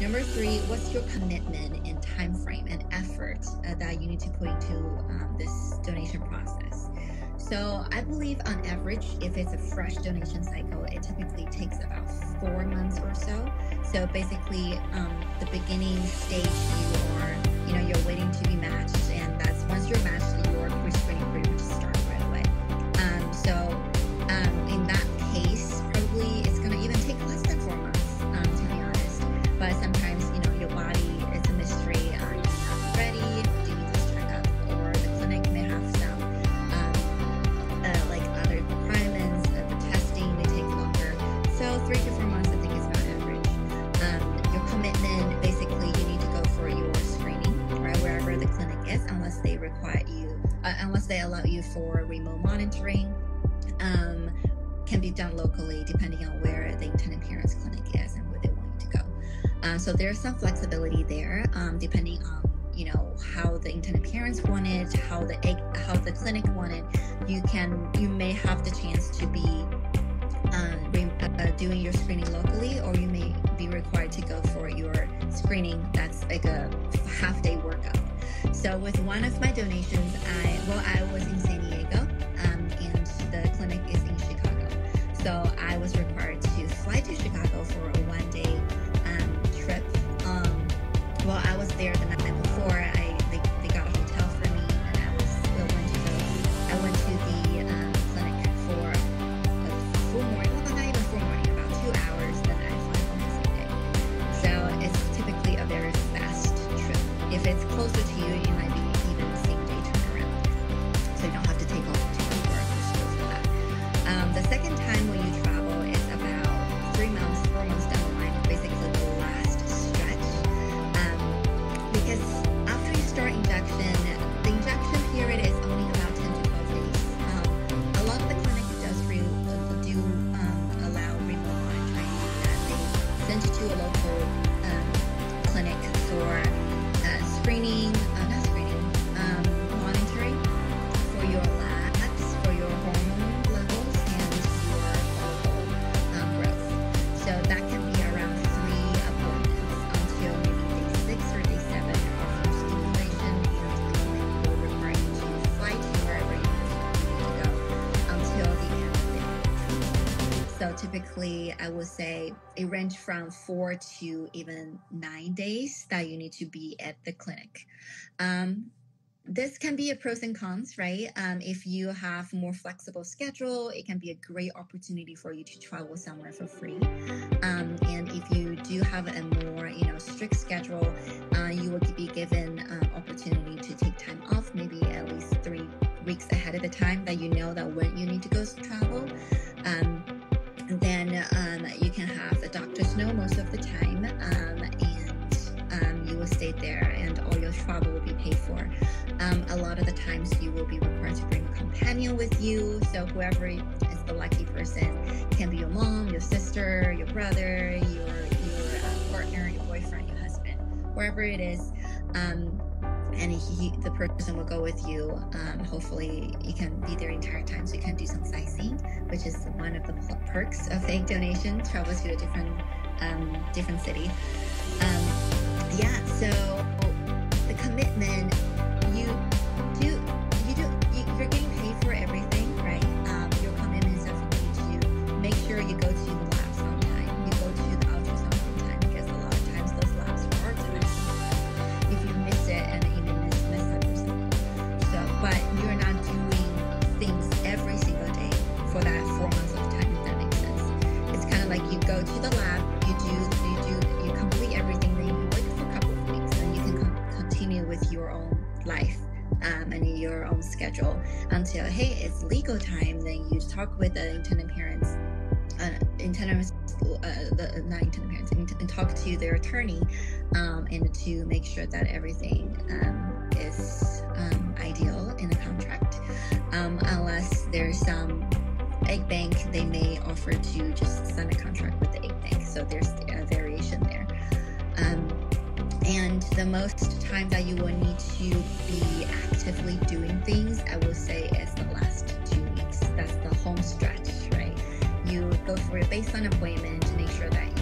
Number three, what's your commitment and time frame and effort that you need to put into this donation process? So I believe on average, if it's a fresh donation cycle, it typically takes about 4 months or so. So basically, the beginning stage, you're waiting to be matched, and that's once you're matched, your pre-screening pretty much starts right away. In that case, probably it's gonna even take less than 4 months, to be honest. But sometimes, your body, it's a mystery. You have to be ready. Do you need this checkup, or the clinic may have some like other requirements. The testing may take longer. So 3 to 4 months, I think, is about average. Your commitment, basically, you need to go for your screening, right, wherever the clinic is, unless they allow you for remote monitoring. Can be done locally depending on where the intended parents clinic is and where they want you to go. So there's some flexibility there, depending on how the intended parents want it, how the clinic want it. You may have the chance to be doing your screening locally, or you may be required to go for your screening that's like a half-day workup. So with one of my donations, I was in San Diego, and the clinic is in Chicago. So I was required to fly to Chicago for a one-day trip. While I was there the night before, they got a hotel for me, and I went to the clinic for a full morning. Well, not even full morning, about 2 hours. Then I fly home the same day. So it's typically a very fast trip. If it's closer to you, you might be even the same day turnaround. So you don't have to take off too much work for that. The second time when you travel is about 3 months, 4 months down the line, basically the last stretch. Because after you start injection, the injection period is only about 10 to 12 days. A lot of the clinics do allow remote monitoring, that they send you to a local clinic for monitoring for your labs, for your hormone levels, and your growth. So that can be around 3 appointments until maybe day 6 or day 7 of your stimulation, and the clinic will require you to fly to wherever you need to go until the end of the. So typically, I would say it ranges from 4 to even 9 days that you need to be at the clinic. This can be a pros and cons, right? If you have more flexible schedule, it can be a great opportunity for you to travel somewhere for free. And if you do have a more, strict schedule, you will be given opportunity to take time off, maybe at least 3 weeks ahead of the time that that when you need to go travel. Then you can have the doctors know most of the time, and you will stay there, and all your travel will be paid for. A lot of the times you will be required to bring a companion with you. So whoever is the lucky person, can be your mom, your sister, your brother, your partner, your boyfriend, your husband, wherever it is. And the person will go with you. Hopefully you can be there the entire time, so you can do some sightseeing, which is one of the perks of egg donation, travel to a different city. So the commitment, you're getting paid for everything, right? Your commitment is definitely to make sure you go to the labs on time, you go to the ultrasound on time, because a lot of times those labs are hard to miss. If you miss it, and you mess up yourself. But you're not doing things every single day for that 4 months of time, if that makes sense. It's kind of like you go to the lab, you complete everything, then you wait for a couple of weeks, and you can continue with your own life and your own schedule until, hey, it's legal time. Then you talk with the intended parents, and talk to their attorney, and to make sure that everything is ideal in the contract. Unless there's some egg bank, they may offer to just sign a contract with the egg bank. So there's a variation there. And the most time that you will need to be actively doing things, I will say, is the last 2 weeks. That's the home stretch, right? You go for a baseline appointment to make sure that